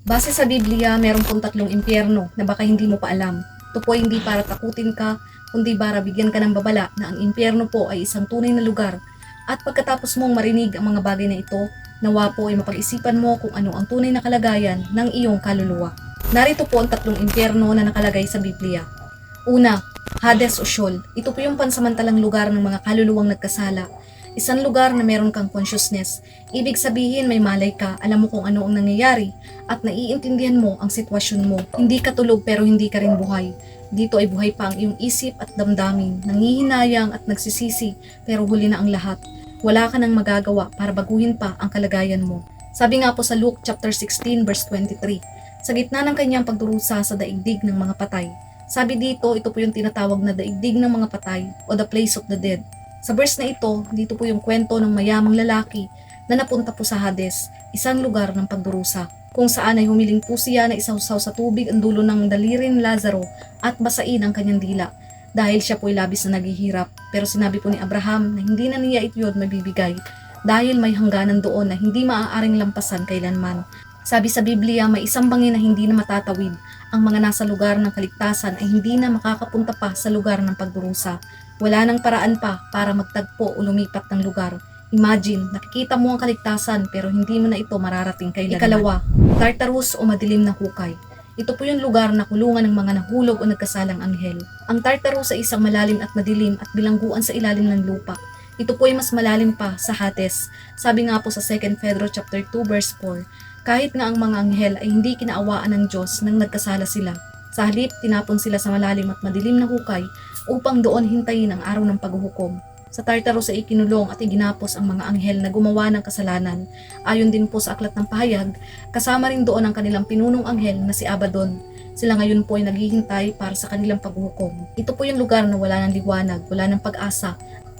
Base sa Biblia, meron pong tatlong impyerno na baka hindi mo pa alam. Ito po ay hindi para takutin ka, kundi para bigyan ka ng babala na ang impyerno po ay isang tunay na lugar. At pagkatapos mong marinig ang mga bagay na ito, nawa po ay mapag-isipan mo kung ano ang tunay na kalagayan ng iyong kaluluwa. Narito po ang tatlong impyerno na nakalagay sa Biblia. Una, Hades o Sheol. Ito po yung pansamantalang lugar ng mga kaluluwang nagkasala. Isang lugar na meron kang consciousness. Ibig sabihin may malay ka, alam mo kung ano ang nangyayari, at naiintindihan mo ang sitwasyon mo. Hindi ka tulog pero hindi ka rin buhay. Dito ay buhay pa ang iyong isip at damdamin, nangihinayang at nagsisisi, pero huli na ang lahat. Wala ka nang magagawa para baguhin pa ang kalagayan mo. Sabi nga po sa Luke chapter 16 verse 23, sa gitna ng kanyang pagdurusa sa daigdig ng mga patay. Sabi dito, ito po yung tinatawag na daigdig ng mga patay o the place of the dead. Sa verse na ito, dito po yung kwento ng mayamang lalaki na napunta po sa Hades, isang lugar ng pagdurusa, kung saan ay humiling po siya na isawsaw sa tubig ang dulo ng daliri ni Lazaro at basain ang kanyang dila, dahil siya po ay labis na naghihirap. Pero sinabi po ni Abraham na hindi na niya ito yun mabibigay, dahil may hangganan doon na hindi maaaring lampasan kailanman. Sabi sa Biblia, may isang bangin na hindi na matatawid. Ang mga nasa lugar ng kaligtasan ay hindi na makakapunta pa sa lugar ng pagdurusa. Wala nang paraan pa para magtagpo o lumipat ng lugar. Imagine, nakikita mo ang kaligtasan pero hindi mo na ito mararating kailanman. Ikalawa, Tartarus o madilim na hukay. Ito po yung lugar na kulungan ng mga nahulog o nagkasalang anghel. Ang Tartarus ay isang malalim at madilim at bilangguan sa ilalim ng lupa. Ito po ay mas malalim pa sa Hades. Sabi nga po sa 2 Pedro chapter 2 verse 4, kahit nga ang mga anghel ay hindi kinaawaan ng Diyos nang nagkasala sila. Sa halip, tinapon sila sa malalim at madilim na hukay upang doon hintayin ang araw ng paghuhukom. Sa Tartarus ay ikinulong at iginapos ang mga anghel na gumawa ng kasalanan. Ayon din po sa aklat ng pahayag, kasama rin doon ang kanilang pinunong anghel na si Abaddon. Sila ngayon po ay naghihintay para sa kanilang paghuhukom. Ito po yung lugar na wala ng liwanag, wala ng pag-asa.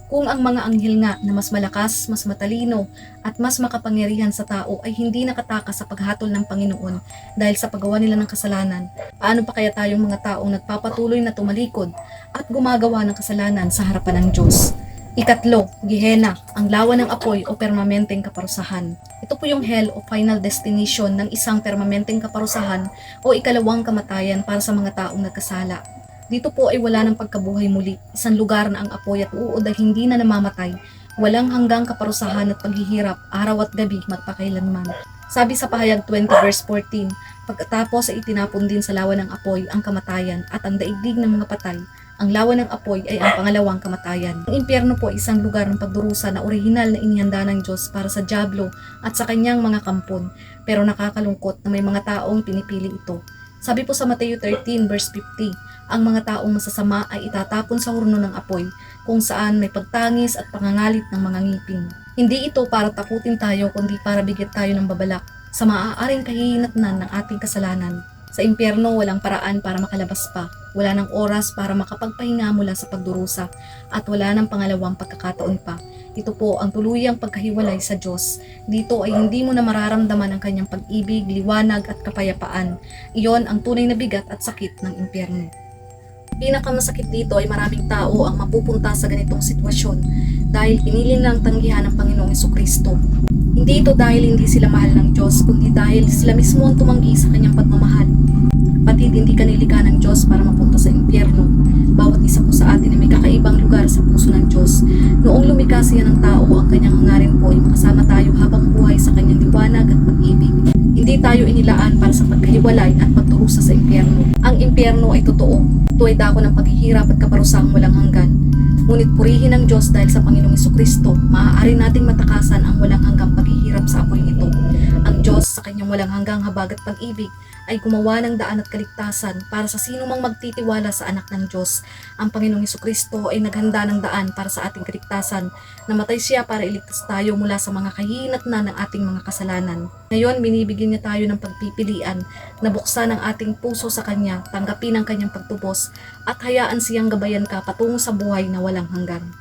Kung ang mga anghel nga na mas malakas, mas matalino, at mas makapangyarihan sa tao ay hindi nakatakas sa paghatol ng Panginoon dahil sa paggawa nila ng kasalanan, paano pa kaya tayong mga taong nagpapatuloy na tumalikod at gumagawa ng kasalanan sa harapan ng Diyos? Ikatlo, Gehenna, ang lawa ng apoy o permanenteng kaparusahan. Ito po yung hell o final destination ng isang permanenteng kaparusahan o ikalawang kamatayan para sa mga taong nagkasala. Dito po ay wala ng pagkabuhay muli, isang lugar na ang apoy at uod ay hindi na namamatay, walang hanggang kaparusahan at paghihirap, araw at gabi magpakailanman. Sabi sa pahayag 20 verse 14, pagkatapos ay itinapon din sa lawa ng apoy ang kamatayan at ang daigdig ng mga patay. Ang lawa ng apoy ay ang pangalawang kamatayan. Ang impyerno po ay isang lugar ng pagdurusa na orihinal na inihanda ng Diyos para sa dyablo at sa kanyang mga kampon, pero nakakalungkot na may mga taong pinipili ito. Sabi po sa Mateo 13 verse 50, ang mga taong masasama ay itatapon sa hurno ng apoy, kung saan may pagtangis at pangangalit ng mga ngipin. Hindi ito para takutin tayo, kundi para bigyan tayo ng babala sa maaaring kahihinatnan ng ating kasalanan. Sa impyerno, walang paraan para makalabas pa, wala ng oras para makapagpahinga mula sa pagdurusa, at wala ng pangalawang pagkakataon pa. Ito po ang tuluyang pagkahiwalay sa Diyos. Dito ay hindi mo na mararamdaman ang kanyang pag-ibig, liwanag at kapayapaan. Iyon ang tunay na bigat at sakit ng impyerno. Pinakamasakit dito ay maraming tao ang mapupunta sa ganitong sitwasyon dahil pinili nilang tanggihan ng Panginoong Jesucristo. Hindi ito dahil hindi sila mahal ng Diyos, kundi dahil sila mismo ang tumanggi sa kanyang pagmamahal. Pati hindi ka nilikha ng Diyos para mapunta sa impyerno. Bawat isa po sa atin ay may kakaibang lugar sa puso ng Diyos. Noong lumikha siya ng tao, ang kanyang hangarin po ay makasama tayo habang buhay sa kanyang liwanag at pag-ibig. Hindi tayo inilaan para sa pagkahiwalay at pagdurusa sa impyerno. Ang impyerno ay totoo. Ito ay dako ng paghihirap at kaparusang walang hanggan. Ngunit purihin ng Diyos dahil sa Panginoong Jesucristo, maaari nating matakasan ang walang hanggang paghihirap sa apoy nito. Ang Diyos sa kanyang walang hanggang habag at pag-ibig ay gumawa ng daan at kaligtasan para sa sino mang magtitiwala sa anak ng Diyos. Ang Panginoong Jesucristo ay naghanda ng daan para sa ating kaligtasan. Namatay siya para iligtas tayo mula sa mga kahihinatnan ng ating mga kasalanan. Ngayon, binibigyan niya tayo ng pagpipilian na buksan ang ating puso sa Kanya, tanggapin ang Kanyang pagtubos, at hayaan siyang gabayan ka patungo sa buhay na walang hanggan.